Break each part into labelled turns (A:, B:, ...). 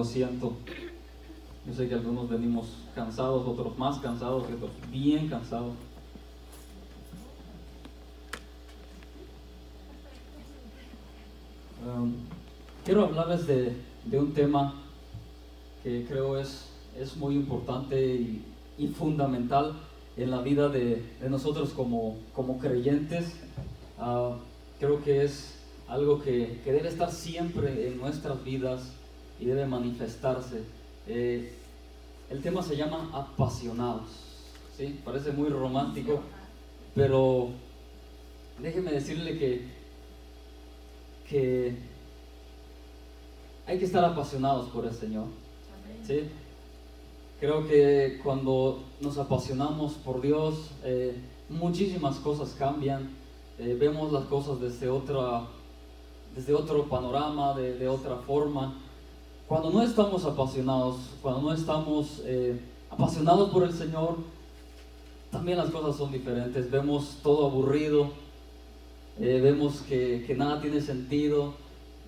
A: Lo siento, yo sé que algunos venimos cansados, otros más cansados y otros bien cansados. Quiero hablarles de un tema que creo es muy importante y fundamental en la vida de nosotros como creyentes. Creo que es algo que debe estar siempre en nuestras vidas y debe manifestarse. El tema se llama apasionados, ¿sí? Parece muy romántico, pero déjeme decirle que hay que estar apasionados por el Señor, ¿sí? Creo que cuando nos apasionamos por Dios, muchísimas cosas cambian. Vemos las cosas desde otro panorama, de otra forma. Cuando no estamos apasionados, cuando no estamos apasionados por el Señor, también las cosas son diferentes. Vemos todo aburrido, vemos que nada tiene sentido.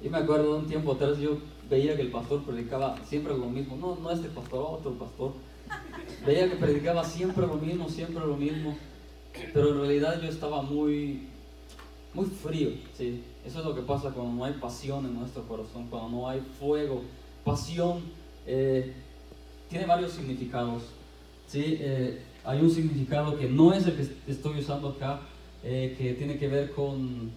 A: Yo me acuerdo de un tiempo atrás, yo veía que el pastor predicaba siempre lo mismo. No este pastor, otro pastor. Veía que predicaba siempre lo mismo, pero en realidad yo estaba muy frío, ¿sí? Eso es lo que pasa cuando no hay pasión en nuestro corazón, cuando no hay fuego. Pasión tiene varios significados, ¿sí? Hay un significado que no es el que estoy usando acá, que tiene que ver con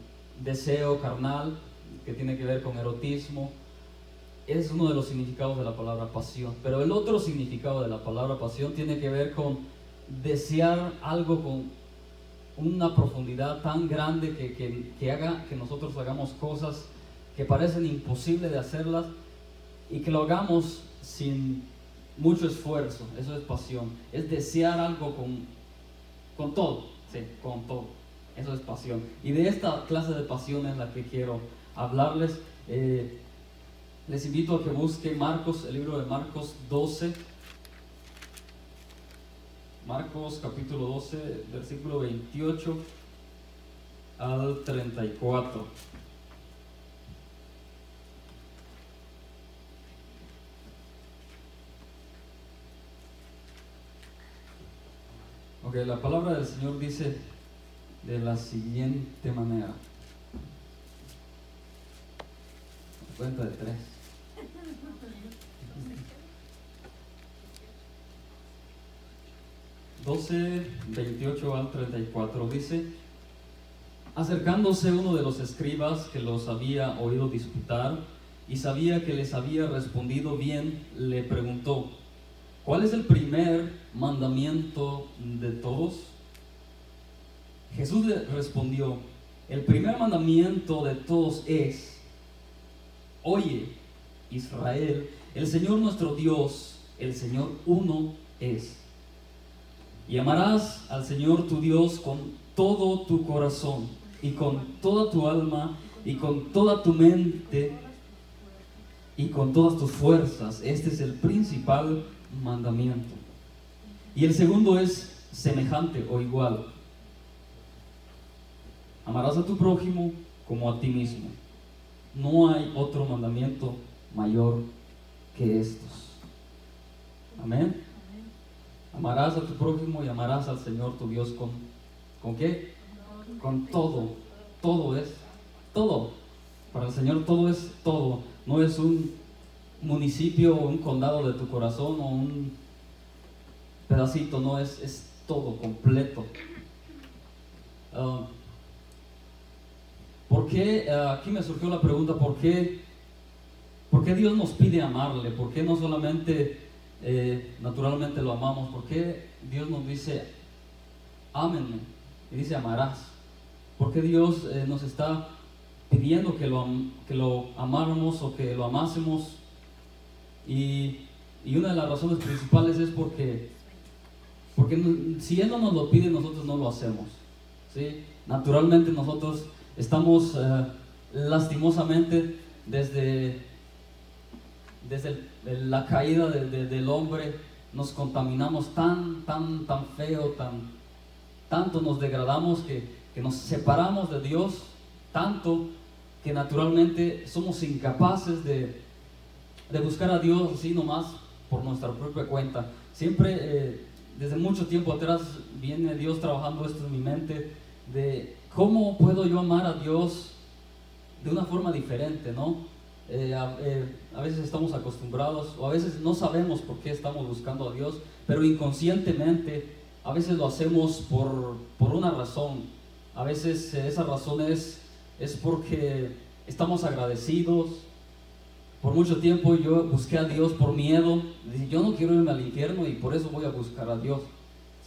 A: deseo carnal, que tiene que ver con erotismo. Es uno de los significados de la palabra pasión. Pero el otro significado de la palabra pasión tiene que ver con desear algo con una profundidad tan grande que haga que nosotros hagamos cosas que parecen imposibles de hacerlas y que lo hagamos sin mucho esfuerzo. Eso es pasión. Es desear algo con todo, sí, con todo. Eso es pasión. Y de esta clase de pasión es la que quiero hablarles. Les invito a que busquen Marcos, el libro de Marcos 12. Marcos capítulo 12, versículo 28 al 34. Ok, la palabra del Señor dice de la siguiente manera. Cuenta de 3. 12, 28 al 34 dice: acercándose uno de los escribas que los había oído disputar y sabía que les había respondido bien, le preguntó: ¿cuál es el primer mandamiento de todos? Jesús le respondió: el primer mandamiento de todos es: oye, Israel, el Señor nuestro Dios, el Señor uno es. Y amarás al Señor tu Dios con todo tu corazón y con toda tu alma y con toda tu mente y con todas tus fuerzas. Este es el principal mandamiento. Y el segundo es semejante o igual: amarás a tu prójimo como a ti mismo. No hay otro mandamiento mayor que estos. Amén. Amarás a tu prójimo y amarás al Señor tu Dios ¿con qué? Con todo. Todo es todo. Para el Señor todo es todo. No es un municipio o un condado de tu corazón o un pedacito. No, es todo, completo. ¿Por qué? Aquí me surgió la pregunta: ¿por qué Dios nos pide amarle? ¿Por qué no solamente naturalmente lo amamos? ¿Por qué Dios nos dice ámenme? Y dice amarás. ¿Por qué Dios nos está pidiendo que lo amáramos o que lo amásemos? Y una de las razones principales es porque si Él no nos lo pide, nosotros no lo hacemos, ¿sí? Naturalmente nosotros estamos lastimosamente desde la caída del hombre, nos contaminamos tan feo, tanto nos degradamos que nos separamos de Dios, tanto que naturalmente somos incapaces de de buscar a Dios así nomás por nuestra propia cuenta. Siempre, desde mucho tiempo atrás, viene Dios trabajando esto en mi mente, de cómo puedo yo amar a Dios de una forma diferente, ¿no? A veces estamos acostumbrados, o a veces no sabemos por qué estamos buscando a Dios, pero inconscientemente a veces lo hacemos por una razón. A veces esa razón es porque estamos agradecidos. Por mucho tiempo yo busqué a Dios por miedo. Dije, yo no quiero irme al infierno y por eso voy a buscar a Dios,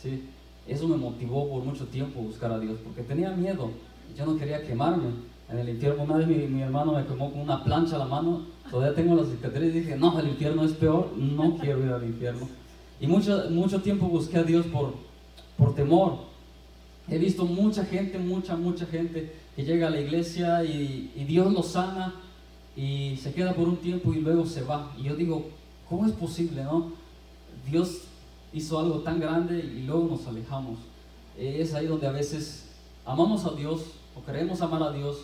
A: ¿sí? Eso me motivó por mucho tiempo buscar a Dios, porque tenía miedo. Yo no quería quemarme en el infierno. Una vez mi hermano me quemó con una plancha a la mano. Todavía tengo las cicatrices y dije, no, el infierno es peor, no quiero ir al infierno. Y mucho tiempo busqué a Dios por temor. He visto mucha gente que llega a la iglesia y Dios los sana y se queda por un tiempo y luego se va. Y yo digo, ¿cómo es posible, no? Dios hizo algo tan grande y luego nos alejamos. Es ahí donde a veces amamos a Dios o queremos amar a Dios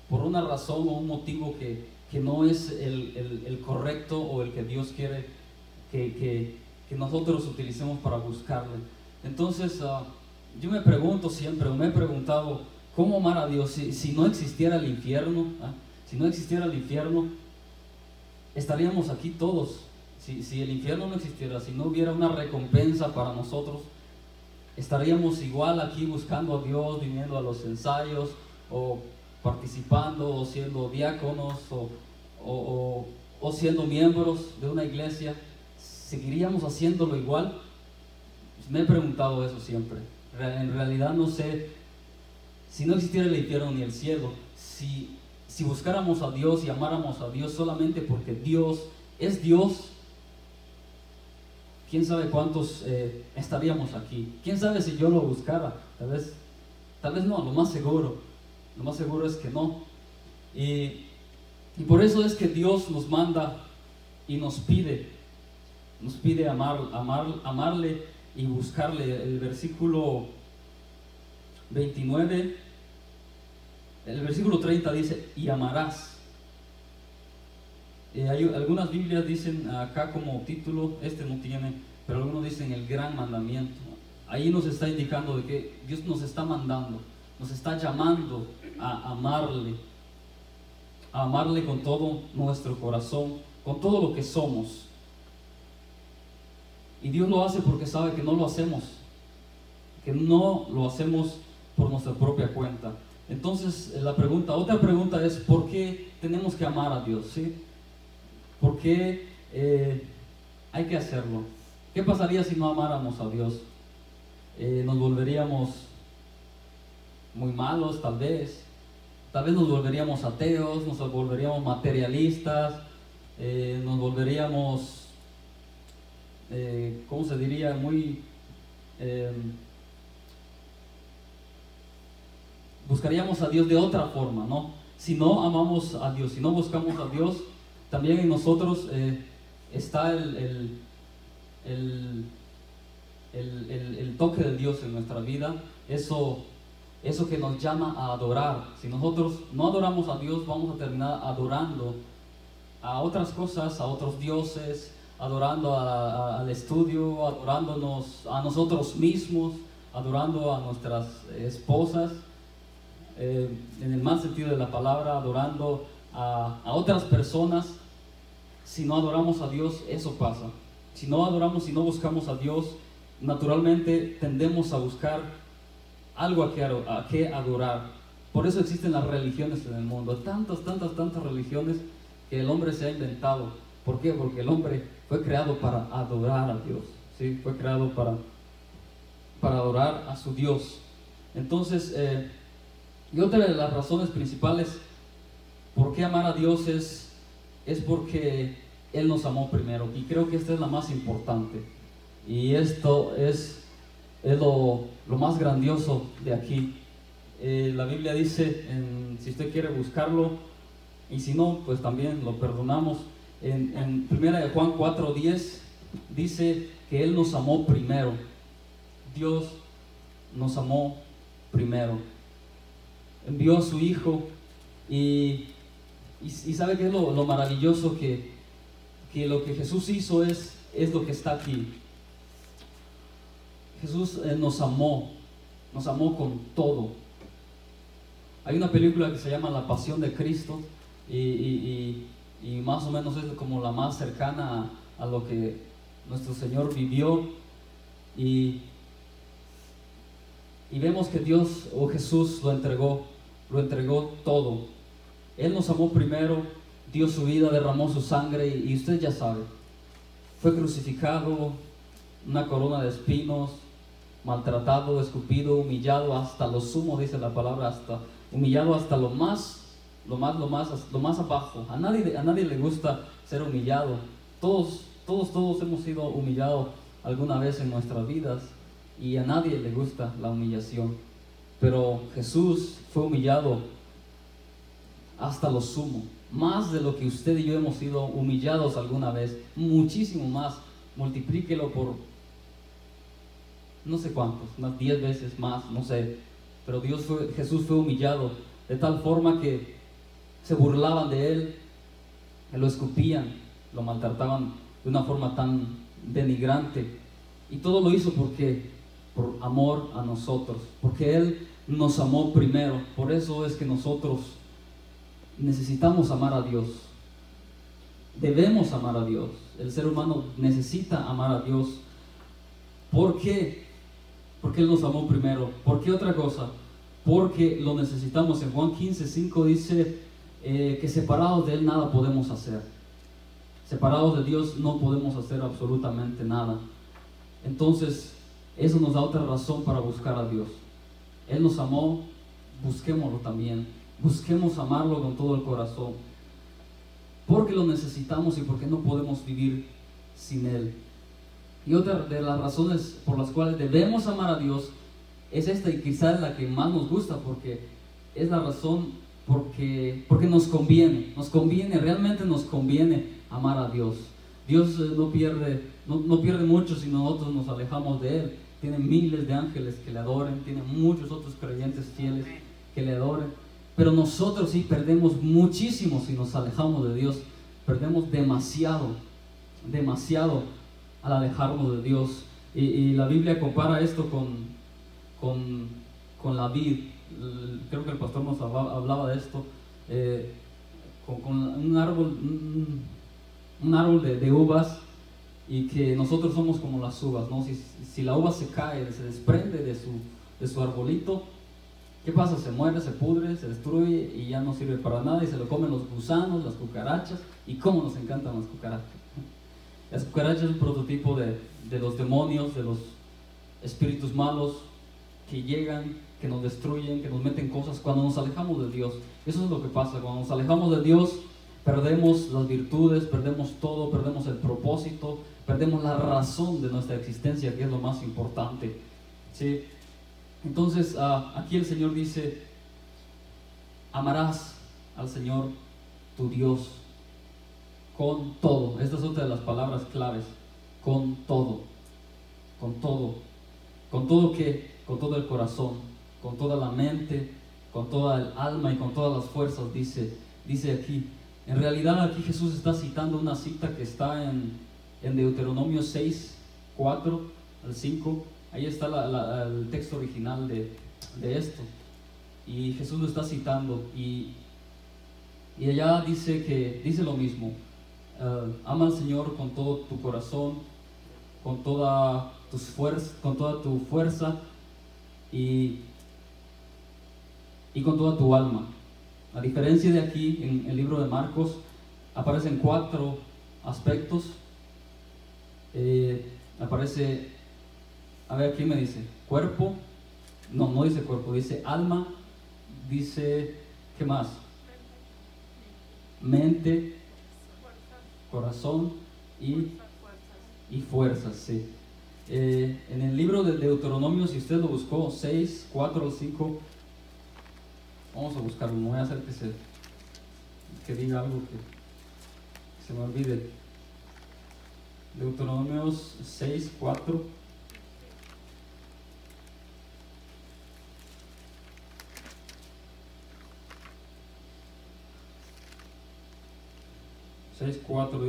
A: por una razón o un motivo que no es el correcto o el que Dios quiere que nosotros utilicemos para buscarle. Entonces, yo me pregunto siempre, o me he preguntado, ¿cómo amar a Dios? Si no existiera el infierno, si no existiera el infierno, estaríamos aquí todos. Si el infierno no existiera, si no hubiera una recompensa para nosotros, estaríamos igual aquí buscando a Dios, viniendo a los ensayos, o participando, o siendo diáconos, o siendo miembros de una iglesia. ¿Seguiríamos haciéndolo igual? Me he preguntado eso siempre. En realidad no sé, si no existiera el infierno ni el cielo, si buscáramos a Dios y amáramos a Dios solamente porque Dios es Dios, quién sabe cuántos estaríamos aquí. Quién sabe si yo lo buscara. Tal vez no, lo más seguro es que no. Y por eso es que Dios nos manda y nos pide amarle y buscarle. El versículo 29, el versículo 30 dice, y amarás. Algunas Biblias dicen acá como título, este no tiene, pero algunos dicen el gran mandamiento. Ahí nos está indicando de que Dios nos está mandando, nos está llamando a amarle con todo nuestro corazón, con todo lo que somos. Y Dios lo hace porque sabe que no lo hacemos por nuestra propia cuenta. Entonces otra pregunta es, ¿por qué tenemos que amar a Dios? ¿Sí? ¿Por qué hay que hacerlo? ¿Qué pasaría si no amáramos a Dios? Nos volveríamos muy malos, tal vez nos volveríamos ateos, nos volveríamos materialistas, nos volveríamos ¿cómo se diría? Buscaríamos a Dios de otra forma, ¿no? Si no amamos a Dios, si no buscamos a Dios, también en nosotros está el toque de Dios en nuestra vida, eso que nos llama a adorar. Si nosotros no adoramos a Dios, vamos a terminar adorando a otras cosas, a otros dioses, adorando al estudio, adorándonos a nosotros mismos, adorando a nuestras esposas, en el mal sentido de la palabra, adorando a otras personas. Si no adoramos a Dios, eso pasa. Si no adoramos, si no buscamos a Dios, naturalmente tendemos a buscar algo a que adorar. Por eso existen las religiones en el mundo, tantas religiones que el hombre se ha inventado. ¿Por qué? Porque el hombre fue creado para adorar a Dios, ¿sí? Fue creado para adorar a su Dios. Entonces, y otra de las razones principales por qué amar a Dios es porque Él nos amó primero. Y creo que esta es la más importante. Y esto es lo más grandioso de aquí. La Biblia dice, si usted quiere buscarlo, y si no, pues también lo perdonamos. En 1 Juan 4:10 dice que Él nos amó primero. Dios nos amó primero. Envió a su Hijo y sabe que es lo maravilloso que que lo que Jesús hizo es lo que está aquí. Jesús nos amó con todo. Hay una película que se llama La Pasión de Cristo y más o menos es como la más cercana a lo que nuestro Señor vivió y vemos que Dios o Jesús lo entregó todo. Él nos amó primero, dio su vida, derramó su sangre y usted ya sabe, fue crucificado, una corona de espinos, maltratado, escupido, humillado hasta lo sumo, dice la palabra, hasta humillado hasta lo más abajo. A nadie le gusta ser humillado. Todos hemos sido humillados alguna vez en nuestras vidas y a nadie le gusta la humillación. Pero Jesús fue humillado hasta lo sumo, más de lo que usted y yo hemos sido humillados alguna vez, muchísimo más. Multiplíquelo por no sé cuántos, unas 10 veces más, no sé. Pero Jesús fue humillado de tal forma que se burlaban de él, lo escupían, lo maltrataban de una forma tan denigrante. Y todo lo hizo por amor a nosotros, porque Él nos amó primero. Por eso es que nosotros necesitamos amar a Dios. Debemos amar a Dios. El ser humano necesita amar a Dios. ¿Por qué? Porque Él nos amó primero. ¿Por qué otra cosa? Porque lo necesitamos. En Juan 15:5 dice que separados de Él nada podemos hacer. Separados de Dios no podemos hacer absolutamente nada. Entonces, eso nos da otra razón para buscar a Dios. Él nos amó, busquémoslo también. Busquemos amarlo con todo el corazón. Porque lo necesitamos y porque no podemos vivir sin Él. Y otra de las razones por las cuales debemos amar a Dios es esta, y quizás la que más nos gusta, porque es la razón porque nos conviene, realmente nos conviene amar a Dios. Dios no pierde mucho si nosotros nos alejamos de Él. Tiene miles de ángeles que le adoren, tiene muchos otros creyentes fieles que le adoren, pero nosotros sí perdemos muchísimo si nos alejamos de Dios. Perdemos demasiado al alejarnos de Dios. Y la Biblia compara esto con la vid. Creo que el pastor nos hablaba de esto, con un árbol de uvas, y que nosotros somos como las uvas, ¿no? Si la uva se cae, se desprende de su arbolito, ¿qué pasa? Se muere, se pudre, se destruye y ya no sirve para nada, y se lo comen los gusanos, las cucarachas. Y cómo nos encantan las cucarachas. Las cucarachas es un prototipo de los demonios, de los espíritus malos que llegan, que nos destruyen, que nos meten cosas cuando nos alejamos de Dios. Eso es lo que pasa, cuando nos alejamos de Dios perdemos las virtudes, perdemos todo, perdemos el propósito, perdemos la razón de nuestra existencia, que es lo más importante, ¿sí? Entonces aquí el Señor dice: amarás al Señor tu Dios con todo. Esta es otra de las palabras claves: con todo. Con todo. ¿Con todo qué? Con todo el corazón, con toda la mente, con toda el alma y con todas las fuerzas, dice aquí. En realidad aquí Jesús está citando una cita que está en Deuteronomio 6, 4 al 5. Ahí está el texto original de esto. Y Jesús lo está citando. Y allá dice lo mismo. Ama al Señor con todo tu corazón, con toda tu fuerza y con toda tu alma. A diferencia de aquí, en el libro de Marcos, aparecen 4 aspectos. Aparece, a ver, ¿quién me dice? Cuerpo. No dice cuerpo, dice alma. Dice, ¿qué más? Mente, corazón y fuerzas, sí. En el libro de Deuteronomio, si usted lo buscó, 6, 4 o 5, vamos a buscarlo. No voy a hacer que diga algo que se me olvide. Deuteronomios 6, 4.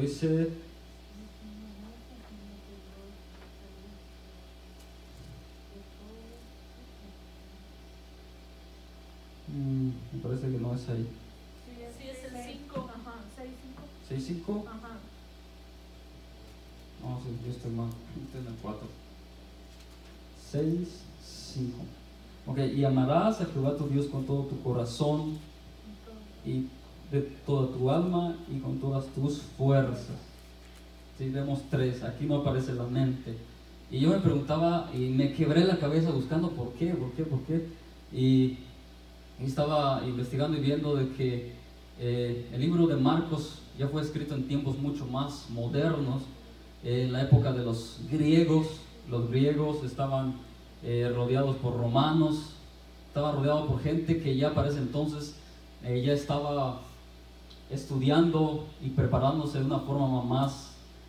A: Dice: es ahí?
B: Sí, es el 5, ajá, 6-5.
A: 6:5.
B: Ajá.
A: No, sí, yo estoy mal, estoy en el 4. 6:5. Ok, y amarás a Jehová tu Dios con todo tu corazón y de toda tu alma y con todas tus fuerzas. Sí, vemos 3, aquí no aparece la mente. Y yo me preguntaba y me quebré la cabeza buscando por qué. Y estaba investigando y viendo de que el libro de Marcos ya fue escrito en tiempos mucho más modernos, en la época de los griegos. Los griegos estaban rodeados por romanos, estaban rodeados por gente que ya para ese entonces ya estaba estudiando y preparándose de una forma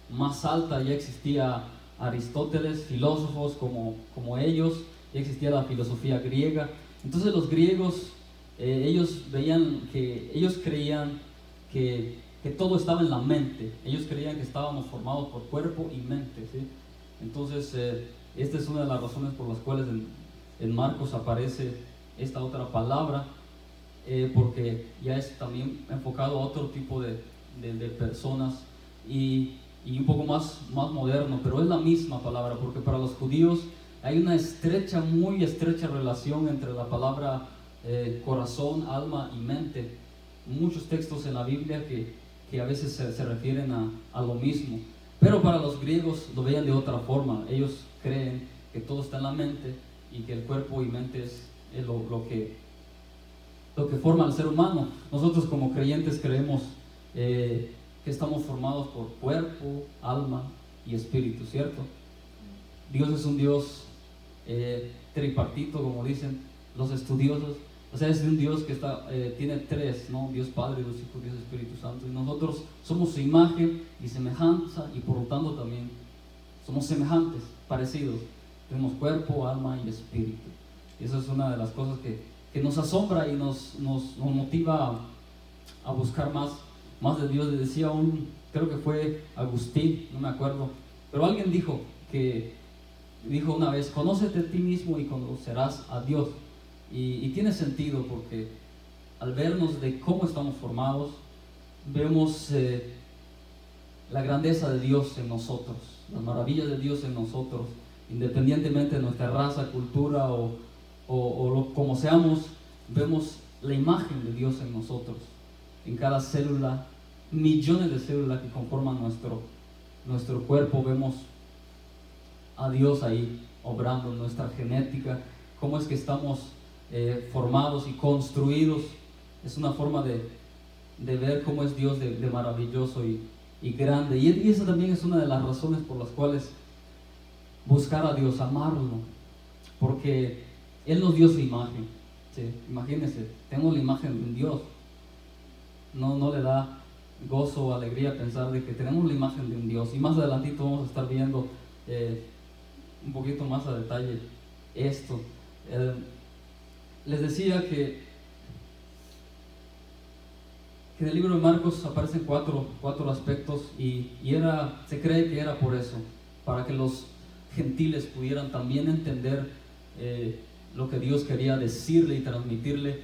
A: más alta. Ya existía Aristóteles, filósofos como ellos, ya existía la filosofía griega. Entonces los griegos, ellos creían que todo estaba en la mente. Ellos creían que estábamos formados por cuerpo y mente, ¿sí? Entonces esta es una de las razones por las cuales en Marcos aparece esta otra palabra, porque ya es también enfocado a otro tipo de personas y un poco más moderno, pero es la misma palabra, porque para los judíos hay una muy estrecha relación entre la palabra corazón, alma y mente. Muchos textos en la Biblia que a veces se refieren a lo mismo, pero para los griegos lo veían de otra forma. Ellos creen que todo está en la mente y que el cuerpo y mente es lo que forma al ser humano. Nosotros como creyentes creemos que estamos formados por cuerpo, alma y espíritu, ¿cierto? Dios es un Dios tripartito, como dicen los estudiosos. O sea, es un Dios que tiene 3, ¿no? Dios Padre, Dios Hijo, Dios Espíritu Santo. Y nosotros somos su imagen y semejanza, y por lo tanto también somos semejantes, parecidos. Tenemos cuerpo, alma y espíritu. Y eso es una de las cosas que nos asombra y nos motiva a buscar más de Dios. Le decía creo que fue Agustín, no me acuerdo, pero alguien dijo una vez: conócete a ti mismo y conocerás a Dios. Y tiene sentido, porque al vernos de cómo estamos formados, vemos la grandeza de Dios en nosotros, las maravillas de Dios en nosotros, independientemente de nuestra raza, cultura como seamos. Vemos la imagen de Dios en nosotros, en cada célula, millones de células que conforman nuestro cuerpo. Vemos a Dios ahí obrando en nuestra genética, cómo es que estamos formados y construidos. Es una forma de ver cómo es Dios de maravilloso y grande. Y esa también es una de las razones por las cuales buscar a Dios, amarlo, porque Él nos dio su imagen. ¿Sí? Imagínense, tengo la imagen de un Dios. No le da gozo o alegría pensar de que tenemos la imagen de un Dios. Y más adelantito vamos a estar viendo un poquito más a detalle esto. Les decía que en el libro de Marcos aparecen cuatro aspectos, y se cree que era por eso, para que los gentiles pudieran también entender lo que Dios quería decirle y transmitirle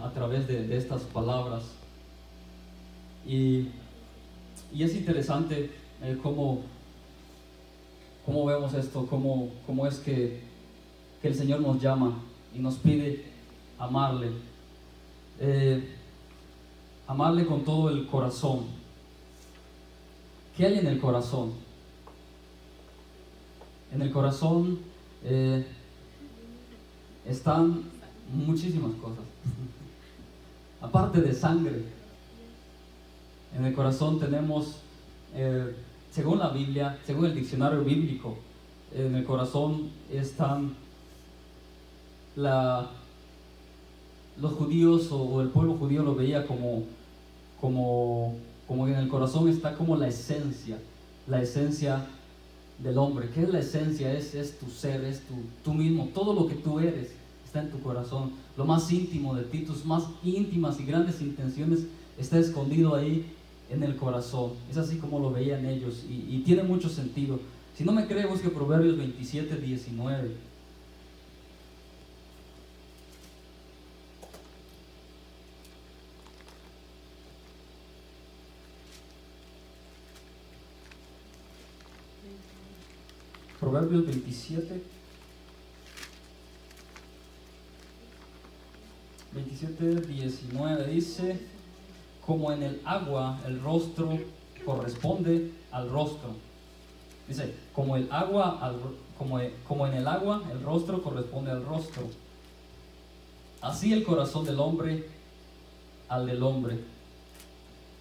A: a través de estas palabras. Y es interesante cómo vemos esto, cómo es que el Señor nos llama y nos pide amarle. Amarle con todo el corazón. ¿Qué hay en el corazón? En el corazón están muchísimas cosas. Aparte de sangre, en el corazón tenemos, según la Biblia, según el diccionario bíblico, en el corazón están los judíos o el pueblo judío lo veía como que en el corazón está como la esencia del hombre. ¿Qué es la esencia? Es tu ser, es tú mismo. Todo lo que tú eres está en tu corazón. Lo más íntimo de ti, tus más íntimas y grandes intenciones, está escondido ahí en el corazón. Es así como lo veían ellos, y tiene mucho sentido. Si no me cree, busque Proverbios 27:19. Proverbios 27, 19 dice: como en el agua el rostro corresponde al rostro. Dice, como en el agua el rostro corresponde al rostro, así el corazón del hombre al del hombre.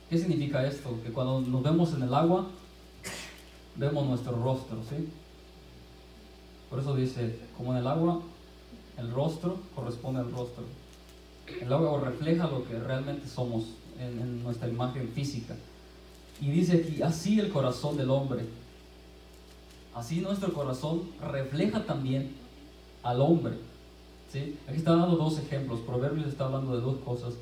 A: ¿Qué significa esto? Que cuando nos vemos en el agua, vemos nuestro rostro, ¿sí? Por eso dice, como en el agua, el rostro corresponde al rostro. El agua refleja lo que realmente somos en nuestra imagen física. Y dice aquí, así el corazón del hombre. Así nuestro corazón refleja también al hombre, ¿sí? Aquí está dando dos ejemplos. Proverbios está hablando de dos cosas.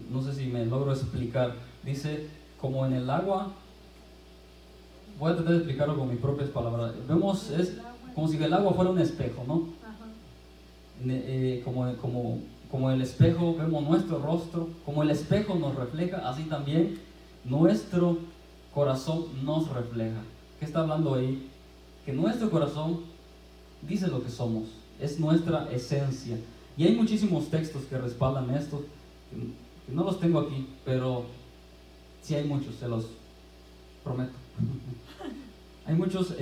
A: No sé si me logro explicar. Dice, como en el agua, voy a tratar de explicarlo con mis propias palabras. Vemos, es como si el agua fuera un espejo, ¿no? Como el espejo vemos nuestro rostro, como el espejo nos refleja, así también nuestro corazón nos refleja. ¿Qué está hablando ahí? Que nuestro corazón dice lo que somos, es nuestra esencia. Y hay muchísimos textos que respaldan esto, que no los tengo aquí, pero sí hay muchos, se los prometo. Hay muchos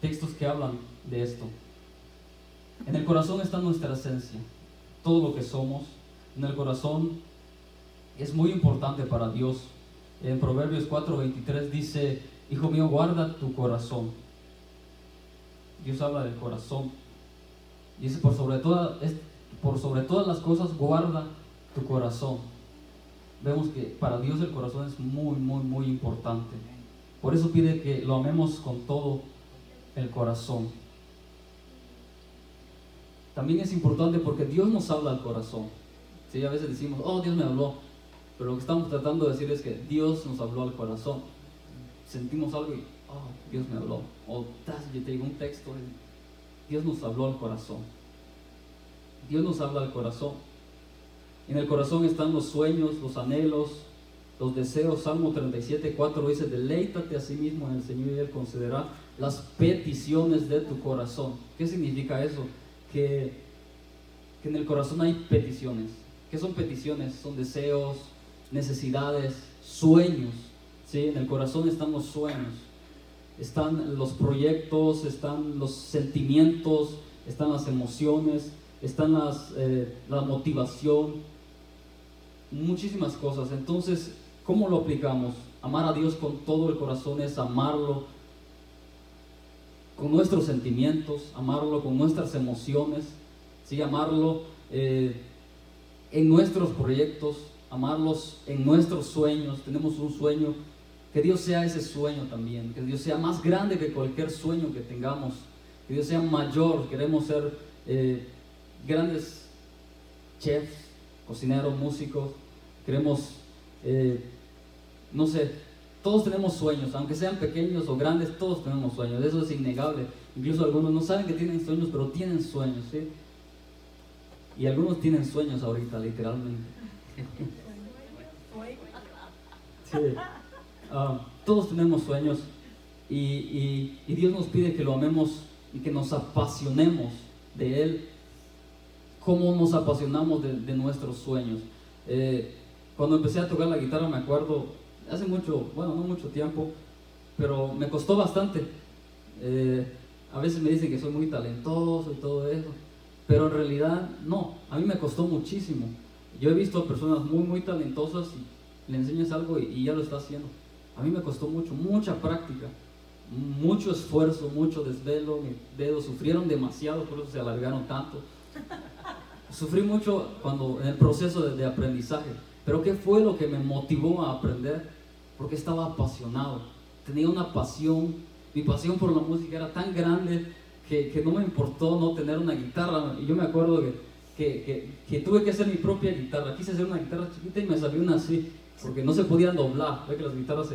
A: textos que hablan de esto. En el corazón está nuestra esencia, todo lo que somos. En el corazón es muy importante para Dios. En Proverbios 4:23 dice: hijo mío, guarda tu corazón. Dios habla del corazón. Dice, por sobre todas las cosas, guarda tu corazón. Vemos que para Dios el corazón es muy, muy, muy importante. Por eso pide que lo amemos con todo el corazón. También es importante porque Dios nos habla al corazón. ¿Sí? A veces decimos, oh, Dios me habló. Pero lo que estamos tratando de decir es que Dios nos habló al corazón. Sentimos algo y, oh, Dios me habló. O yo te digo un texto y Dios nos habló al corazón. Dios nos habla al corazón. En el corazón están los sueños, los anhelos, los deseos. Salmo 37:4 dice: deleítate a sí mismo en el Señor y Él concederá las peticiones de tu corazón. ¿Qué significa eso? Que en el corazón hay peticiones. ¿Qué son peticiones? Son deseos, necesidades, sueños, ¿sí? En el corazón están los sueños, están los proyectos, están los sentimientos, están las emociones, están la motivación, muchísimas cosas. Entonces, ¿cómo lo aplicamos? Amar a Dios con todo el corazón es amarlo con nuestros sentimientos, amarlo con nuestras emociones, ¿sí? Amarlo en nuestros proyectos, amarlos en nuestros sueños. Tenemos un sueño, que Dios sea ese sueño también, que Dios sea más grande que cualquier sueño que tengamos, que Dios sea mayor. Queremos ser grandes chefs, cocineros, músicos. Queremos, no sé, todos tenemos sueños, aunque sean pequeños o grandes, todos tenemos sueños, eso es innegable. Incluso algunos no saben que tienen sueños, pero tienen sueños, ¿sí? Y algunos tienen sueños ahorita, literalmente. Sí. Todos tenemos sueños y Dios nos pide que lo amemos y que nos apasionemos de Él, como nos apasionamos de nuestros sueños. Cuando empecé a tocar la guitarra, me acuerdo, hace mucho, bueno, no mucho tiempo, pero me costó bastante. A veces me dicen que soy muy talentoso y todo eso, pero en realidad no, a mí me costó muchísimo. Yo he visto a personas muy, muy talentosas y le enseñas algo y ya lo está haciendo. A mí me costó mucho, mucha práctica, mucho esfuerzo, mucho desvelo. Mis dedos sufrieron demasiado, por eso se alargaron tanto. Sufrí mucho en el proceso de aprendizaje. Pero ¿qué fue lo que me motivó a aprender? Porque estaba apasionado, tenía una pasión. Mi pasión por la música era tan grande que no me importó no tener una guitarra. Y yo me acuerdo que tuve que hacer mi propia guitarra. Quise hacer una guitarra chiquita y me salió una así, porque no se podían doblar. Ve que las guitarras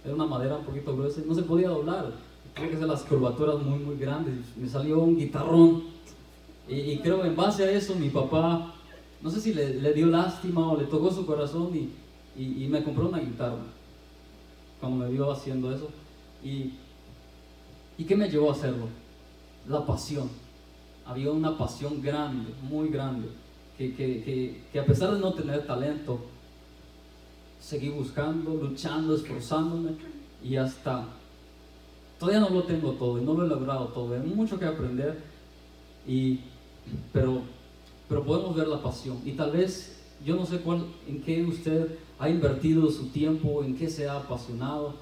A: era una madera un poquito gruesa, no se podía doblar. Tuve que hacer las curvaturas muy, muy grandes. Me salió un guitarrón. Y creo que en base a eso mi papá, no sé si le dio lástima o le tocó su corazón y me compró una guitarra cuando me vio haciendo eso. Y ¿Y qué me llevó a hacerlo? La pasión. Había una pasión grande, muy grande, que a pesar de no tener talento, seguí buscando, luchando, esforzándome, y hasta todavía no lo tengo todo y no lo he logrado todo. Hay mucho que aprender, pero podemos ver la pasión. Y tal vez, yo no sé en qué usted ha invertido su tiempo, en qué se ha apasionado.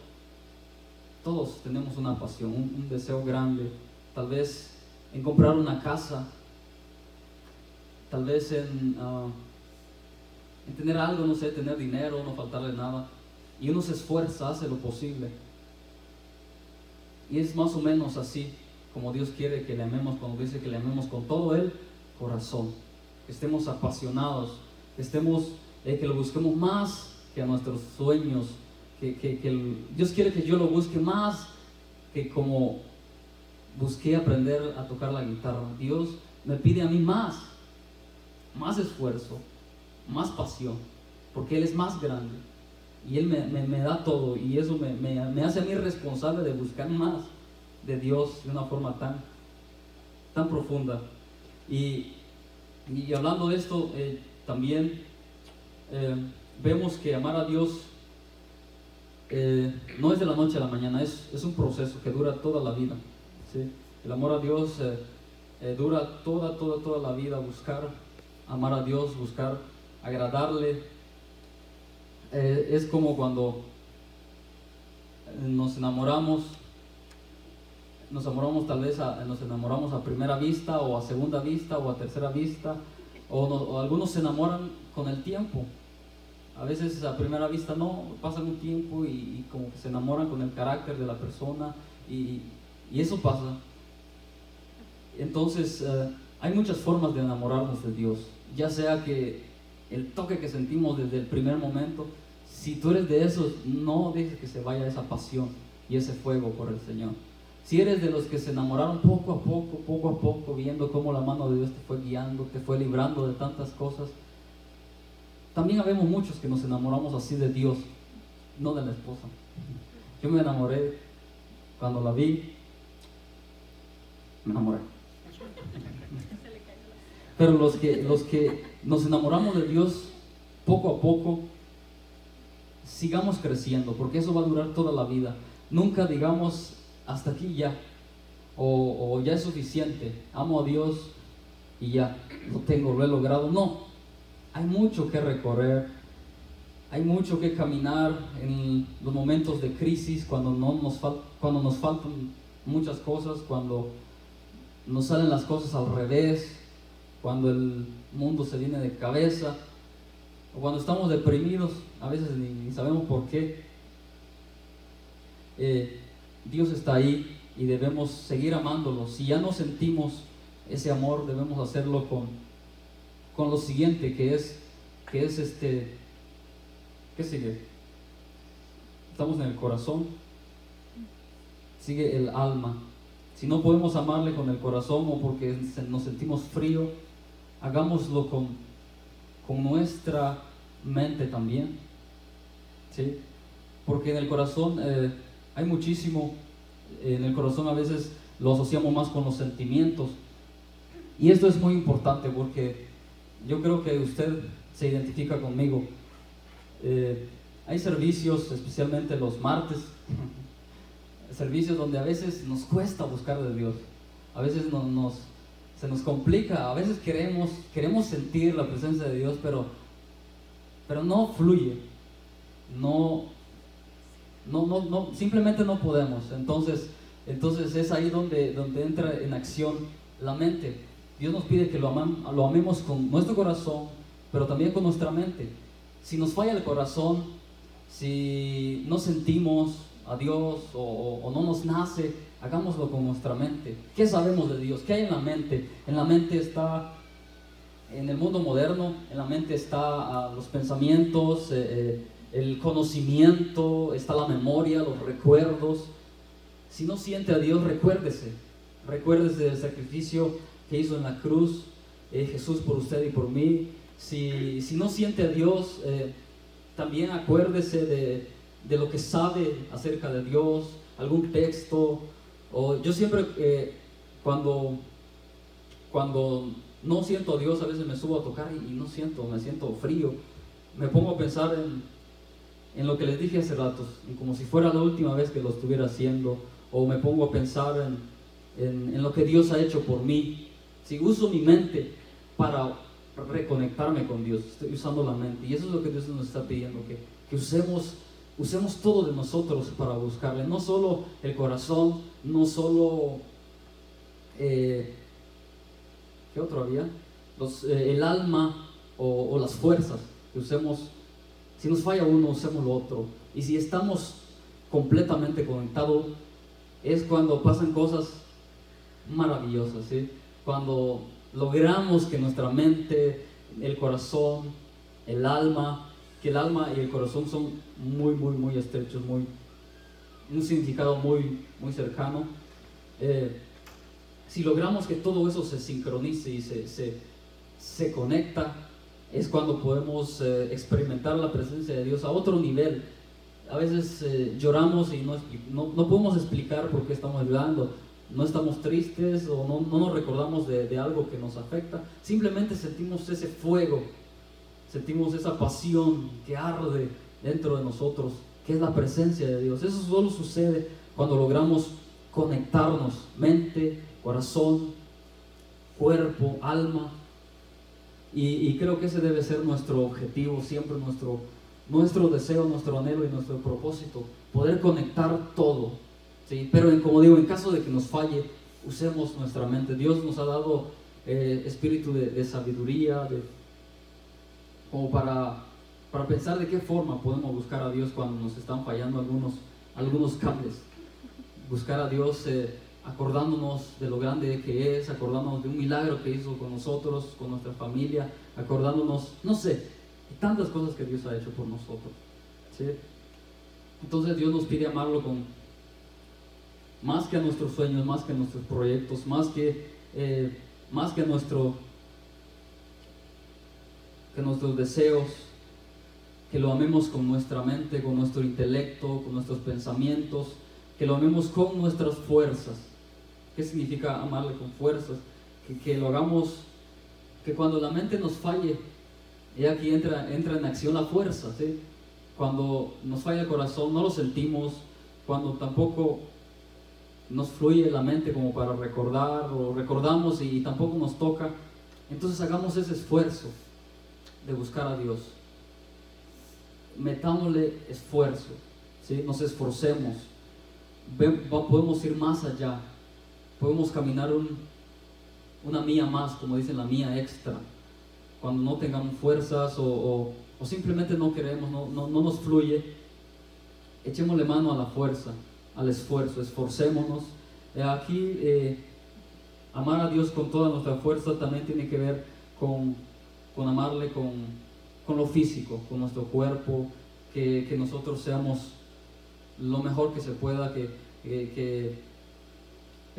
A: Todos tenemos una pasión, un deseo grande, tal vez en comprar una casa, tal vez en tener algo, no sé, tener dinero, no faltarle nada, y uno se esfuerza, hace lo posible, y es más o menos así como Dios quiere que le amemos, cuando dice que le amemos con todo el corazón, que estemos apasionados, que lo busquemos más que a nuestros sueños, Dios quiere que yo lo busque más que como busqué aprender a tocar la guitarra. Dios me pide a mí más esfuerzo, más pasión, porque Él es más grande y Él me da todo, y eso me hace a mí responsable de buscar más de Dios de una forma tan profunda. Y hablando de esto, también vemos que amar a Dios no es de la noche a la mañana, es un proceso que dura toda la vida, ¿sí? El amor a Dios dura toda la vida. Buscar amar a Dios, buscar agradarle, es como cuando nos enamoramos tal vez nos enamoramos a primera vista, o a segunda vista, o a tercera vista, o algunos se enamoran con el tiempo. A veces a primera vista no, pasan un tiempo y como que se enamoran con el carácter de la persona, y eso pasa. Entonces hay muchas formas de enamorarnos de Dios, ya sea que el toque que sentimos desde el primer momento. Si tú eres de esos, no dejes que se vaya esa pasión y ese fuego por el Señor. Si eres de los que se enamoraron poco a poco, viendo cómo la mano de Dios te fue guiando, te fue librando de tantas cosas. También habemos muchos que nos enamoramos así de Dios, no de la esposa. Yo me enamoré cuando la vi, me enamoré. Pero los que nos enamoramos de Dios poco a poco, sigamos creciendo, porque eso va a durar toda la vida. Nunca digamos hasta aquí ya, o ya es suficiente, amo a Dios y ya, lo he logrado. No, hay mucho que recorrer, hay mucho que caminar en los momentos de crisis, cuando nos faltan muchas cosas, cuando nos salen las cosas al revés, cuando el mundo se viene de cabeza, o cuando estamos deprimidos, a veces ni sabemos por qué. Dios está ahí y debemos seguir amándolo. Si ya no sentimos ese amor, debemos hacerlo con lo siguiente, que es ¿qué sigue? Estamos en el corazón, sigue el alma. Si no podemos amarle con el corazón, o porque nos sentimos frío, hagámoslo con nuestra mente también, ¿sí? Porque en el corazón hay muchísimo. En el corazón a veces lo asociamos más con los sentimientos, y esto es muy importante, porque yo creo que usted se identifica conmigo. Hay servicios, especialmente los martes, servicios donde a veces nos cuesta buscar de Dios, a veces se nos complica, a veces queremos sentir la presencia de Dios, pero no fluye, simplemente no podemos. Entonces es ahí donde entra en acción la mente. Dios nos pide que lo amemos con nuestro corazón, pero también con nuestra mente. Si nos falla el corazón, si no sentimos a Dios o no nos nace, hagámoslo con nuestra mente. ¿Qué sabemos de Dios? ¿Qué hay en la mente? En la mente está, en el mundo moderno, en la mente está los pensamientos, el conocimiento, está la memoria, los recuerdos. Si no siente a Dios, recuérdese del sacrificio que hizo en la cruz Jesús por usted y por mí. Si no siente a Dios, también acuérdese de lo que sabe acerca de Dios, algún texto, O yo siempre, cuando no siento a Dios, a veces me subo a tocar y no siento, me siento frío. Me pongo a pensar en lo que les dije hace rato, como si fuera la última vez que lo estuviera haciendo, o me pongo a pensar en lo que Dios ha hecho por mí. Si uso mi mente para reconectarme con Dios, estoy usando la mente, y eso es lo que Dios nos está pidiendo, que usemos todo de nosotros para buscarle, no solo el corazón, no solo, ¿qué otro había? El alma o las fuerzas, que usemos. Si nos falla uno, usemos lo otro. Y si estamos completamente conectados, es cuando pasan cosas maravillosas, ¿sí? Cuando logramos que nuestra mente, el corazón, el alma, que el alma y el corazón son muy, muy, muy estrechos, un significado muy, muy cercano. Si logramos que todo eso se sincronice y se conecta, es cuando podemos experimentar la presencia de Dios a otro nivel. A veces lloramos y no podemos explicar por qué estamos llorando. No estamos tristes o no nos recordamos de algo que nos afecta. Simplemente sentimos ese fuego, sentimos esa pasión que arde dentro de nosotros, que es la presencia de Dios. Eso solo sucede cuando logramos conectarnos, mente, corazón, cuerpo, alma. Y creo que ese debe ser nuestro objetivo, siempre nuestro deseo, nuestro anhelo y nuestro propósito, poder conectar todo, ¿sí? Pero como digo, en caso de que nos falle, usemos nuestra mente. Dios nos ha dado espíritu de sabiduría, como para pensar de qué forma podemos buscar a Dios cuando nos están fallando algunos cables. Buscar a Dios acordándonos de lo grande que es, acordándonos de un milagro que hizo con nosotros, con nuestra familia, acordándonos, no sé, de tantas cosas que Dios ha hecho por nosotros, ¿sí? Entonces Dios nos pide amarlo más que a nuestros sueños, más que a nuestros proyectos, más que a nuestros deseos, que lo amemos con nuestra mente, con nuestro intelecto, con nuestros pensamientos, que lo amemos con nuestras fuerzas. ¿Qué significa amarle con fuerzas? Que lo hagamos, que cuando la mente nos falle, y aquí entra en acción la fuerza, ¿sí? Cuando nos falla el corazón, no lo sentimos. Cuando tampoco nos fluye la mente como para recordar, o recordamos y tampoco nos toca, entonces hagamos ese esfuerzo de buscar a Dios. Metámosle esfuerzo, ¿sí? Nos esforcemos. Podemos ir más allá. Podemos caminar una milla más, como dicen, la milla extra. Cuando no tengamos fuerzas o simplemente no queremos, no nos fluye, echémosle mano a la fuerza, al esfuerzo, esforcémonos. Aquí amar a Dios con toda nuestra fuerza también tiene que ver con amarle con lo físico, con nuestro cuerpo, que nosotros seamos lo mejor que se pueda, que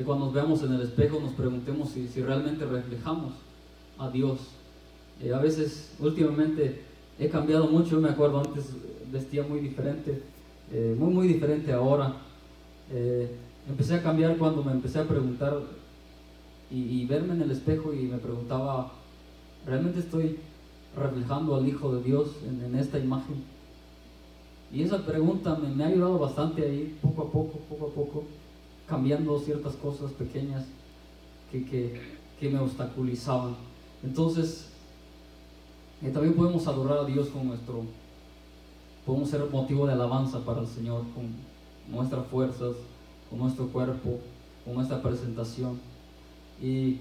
A: cuando nos veamos en el espejo nos preguntemos si realmente reflejamos a Dios. A veces, últimamente, he cambiado mucho. Yo me acuerdo, antes vestía muy diferente, muy diferente ahora. Empecé a cambiar cuando me empecé a preguntar y verme en el espejo y me preguntaba, ¿realmente estoy reflejando al Hijo de Dios en esta imagen? Y esa pregunta me ha ayudado bastante a ir poco a poco, cambiando ciertas cosas pequeñas que me obstaculizaban. Entonces, también podemos adorar a Dios podemos ser motivo de alabanza para el Señor con nuestras fuerzas, con nuestro cuerpo, con nuestra presentación. Y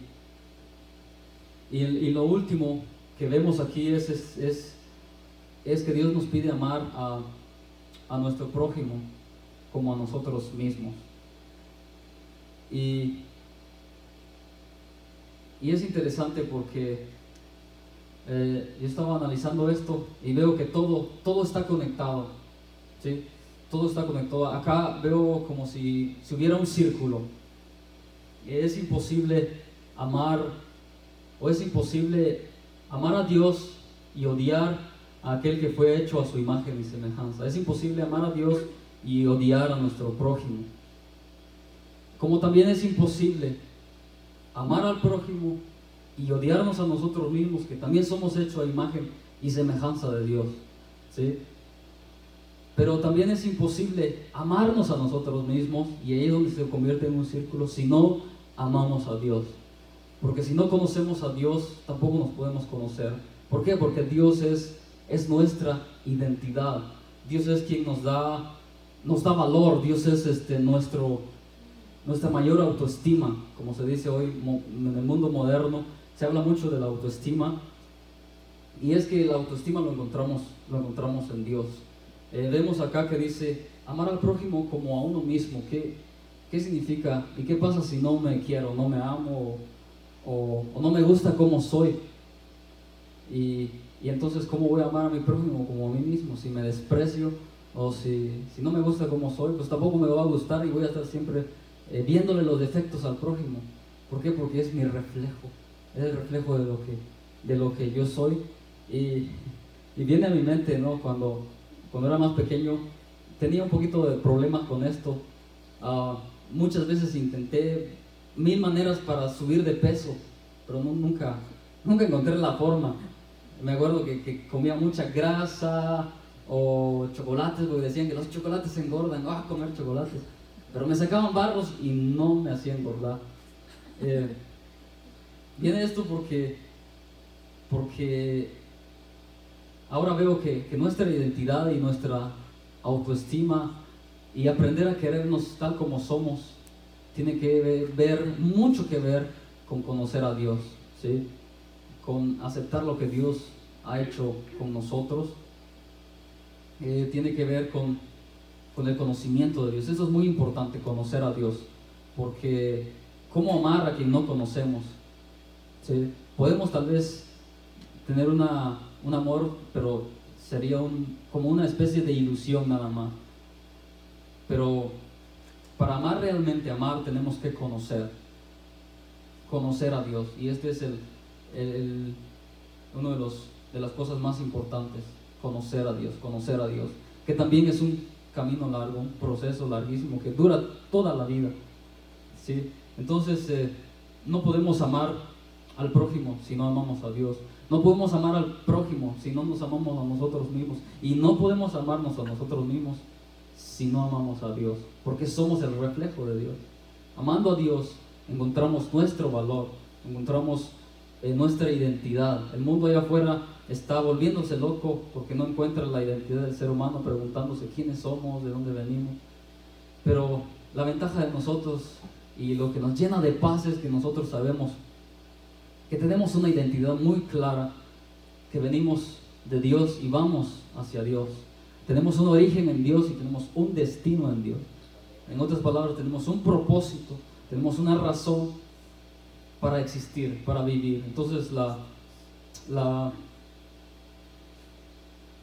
A: lo último que vemos aquí es que Dios nos pide amar a nuestro prójimo como a nosotros mismos. Y es interesante porque yo estaba analizando esto y veo que todo está conectado, ¿sí? Todo está conectado. Acá veo como si hubiera un círculo. Es imposible amar a Dios y odiar a aquel que fue hecho a su imagen y semejanza. Es imposible amar a Dios y odiar a nuestro prójimo. Como también es imposible amar al prójimo y odiarnos a nosotros mismos, que también somos hechos a imagen y semejanza de Dios, ¿sí? Pero también es imposible amarnos a nosotros mismos, y ahí es donde se convierte en un círculo, si no amamos a Dios. Porque si no conocemos a Dios, tampoco nos podemos conocer. ¿Por qué? Porque Dios es nuestra identidad. Dios es quien nos da valor. Dios es nuestra mayor autoestima. Como se dice hoy en el mundo moderno, se habla mucho de la autoestima. Y es que la autoestima lo encontramos en Dios. Vemos acá que dice, amar al prójimo como a uno mismo. ¿Qué significa? ¿Y qué pasa si no me quiero, no me amo o no me gusta como soy? Y entonces, ¿cómo voy a amar a mi prójimo como a mí mismo? Si me desprecio o si no me gusta como soy, pues tampoco me va a gustar y voy a estar siempre viéndole los defectos al prójimo. ¿Por qué? Porque es mi reflejo, es el reflejo de lo que yo soy. Y viene a mi mente, ¿no? Cuando era más pequeño, tenía un poquito de problemas con esto. Muchas veces intenté 1000 maneras para subir de peso, pero nunca encontré la forma. Me acuerdo que comía mucha grasa o chocolates, porque decían que los chocolates engordan, comer chocolates. Pero me sacaban barros y no me hacían engordar. Viene esto porque ahora veo que nuestra identidad y nuestra autoestima y aprender a querernos tal como somos tiene que ver mucho que ver con conocer a Dios, ¿sí? Con aceptar lo que Dios ha hecho con nosotros. Tiene que ver con el conocimiento de Dios. Eso es muy importante, conocer a Dios, porque ¿cómo amar a quien no conocemos? ¿Sí? Podemos tal vez tener un amor, pero sería como una especie de ilusión nada más. Pero para amar realmente, amar, tenemos que conocer a Dios. Y este es uno de las cosas más importantes, conocer a Dios, que también es un camino largo, un proceso larguísimo que dura toda la vida, ¿sí? Entonces no podemos amar al prójimo si no amamos a Dios. No podemos amar al prójimo si no nos amamos a nosotros mismos, y no podemos amarnos a nosotros mismos si no amamos a Dios, porque somos el reflejo de Dios. Amando a Dios encontramos nuestro valor, encontramos nuestra identidad. El mundo allá afuera está volviéndose loco porque no encuentra la identidad del ser humano, preguntándose quiénes somos, de dónde venimos. Pero la ventaja de nosotros y lo que nos llena de paz es que nosotros sabemos que tenemos una identidad muy clara, que venimos de Dios y vamos hacia Dios. Tenemos un origen en Dios y tenemos un destino en Dios. En otras palabras, tenemos un propósito, tenemos una razón para existir, para vivir. Entonces,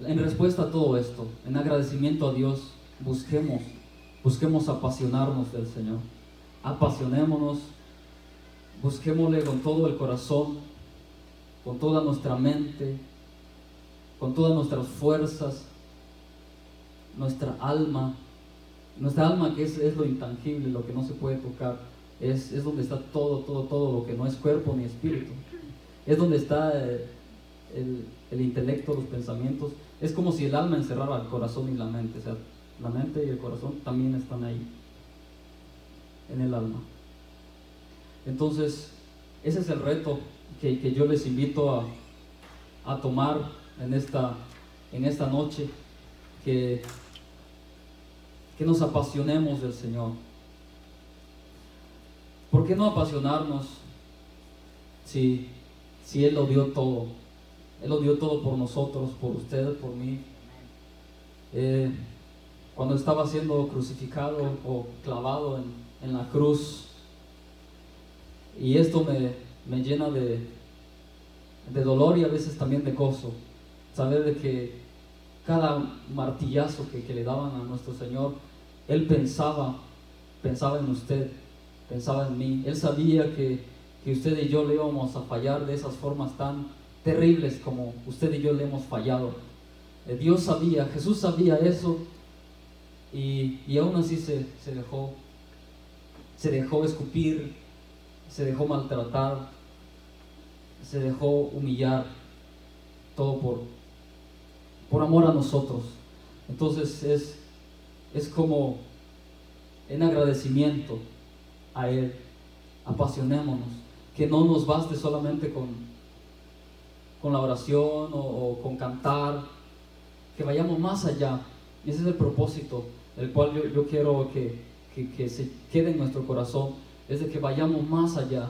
A: en respuesta a todo esto, en agradecimiento a Dios, busquemos apasionarnos del Señor. Apasionémonos, busquémosle con todo el corazón, con toda nuestra mente, con todas nuestras fuerzas, nuestra alma que es lo intangible, lo que no se puede tocar, es donde está todo lo que no es cuerpo ni espíritu, es donde está el intelecto, los pensamientos. Es como si el alma encerrara el corazón y la mente, o sea, la mente y el corazón también están ahí, en el alma. Entonces, ese es el reto que yo les invito a tomar en esta noche, que nos apasionemos del Señor. ¿Por qué no apasionarnos si Él lo dio todo? Él lo dio todo por nosotros, por ustedes, por mí. Cuando estaba siendo crucificado o clavado en la cruz, y esto me llena de dolor y a veces también de gozo, saber de que cada martillazo que le daban a nuestro Señor, Él pensaba en usted, pensaba en mí. Él sabía que usted y yo le íbamos a fallar de esas formas tan terribles como usted y yo le hemos fallado. Dios sabía, Jesús sabía eso, y aún así se dejó se dejó escupir, se dejó maltratar, se dejó humillar, todo por amor a nosotros. Entonces es como en agradecimiento a Él. Apasionémonos, que no nos baste solamente con la oración o con cantar, que vayamos más allá. Y ese es el propósito, el cual yo quiero que se quede en nuestro corazón, es de que vayamos más allá,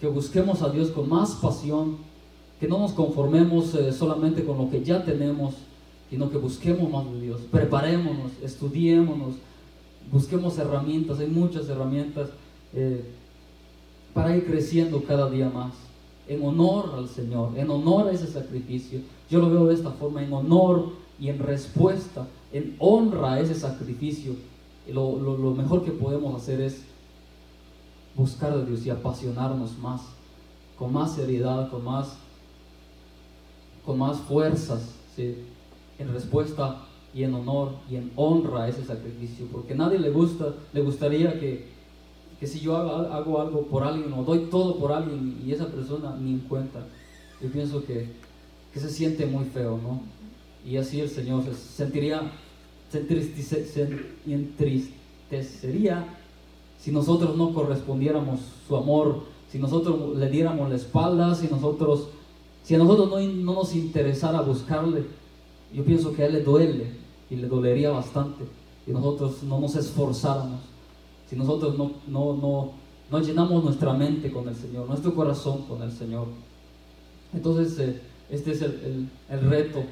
A: que busquemos a Dios con más pasión, que no nos conformemos solamente con lo que ya tenemos, sino que busquemos más de Dios. Preparémonos, estudiémonos, busquemos herramientas, hay muchas herramientas para ir creciendo cada día más, en honor al Señor, en honor a ese sacrificio. Yo lo veo de esta forma, en honor y en respuesta, en honra a ese sacrificio. Lo mejor que podemos hacer es buscar a Dios y apasionarnos más, con más seriedad, con más fuerzas, ¿sí? En respuesta y en honor y en honra a ese sacrificio, porque a nadie le gustaría que si yo hago algo por alguien o doy todo por alguien y esa persona ni en cuenta. Yo pienso que se siente muy feo, ¿no? Y así el Señor se entristecería si nosotros no correspondiéramos su amor, si nosotros le diéramos la espalda, si a nosotros no nos interesara buscarle. Yo pienso que a Él le duele y le dolería bastante si nosotros no nos esforzáramos, si nosotros no llenamos nuestra mente con el Señor, nuestro corazón con el Señor. Entonces este es el reto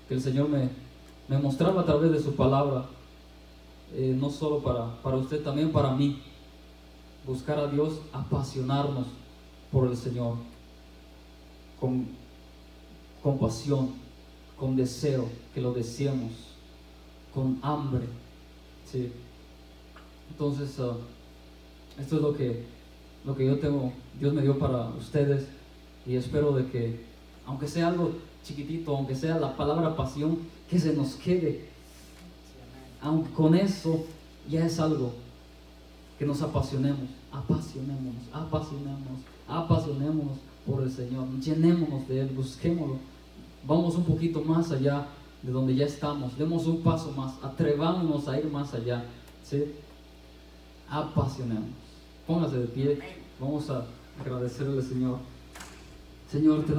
A: que el Señor me mostraba a través de su palabra, no solo para usted, también para mí. Buscar a Dios, apasionarnos por el Señor con pasión, con deseo, que lo deseemos, con hambre, ¿sí? Entonces esto es lo que yo tengo, Dios me dio para ustedes, y espero de que, aunque sea algo chiquitito, aunque sea la palabra pasión, que se nos quede, aunque con eso ya es algo, que nos apasionémonos por el Señor, llenémonos de Él, busquémoslo, vamos un poquito más allá de donde ya estamos, demos un paso más, atrevámonos a ir más allá, ¿sí? Apasionémonos. Póngase de pie, vamos a agradecerle al Señor. Señor, te damos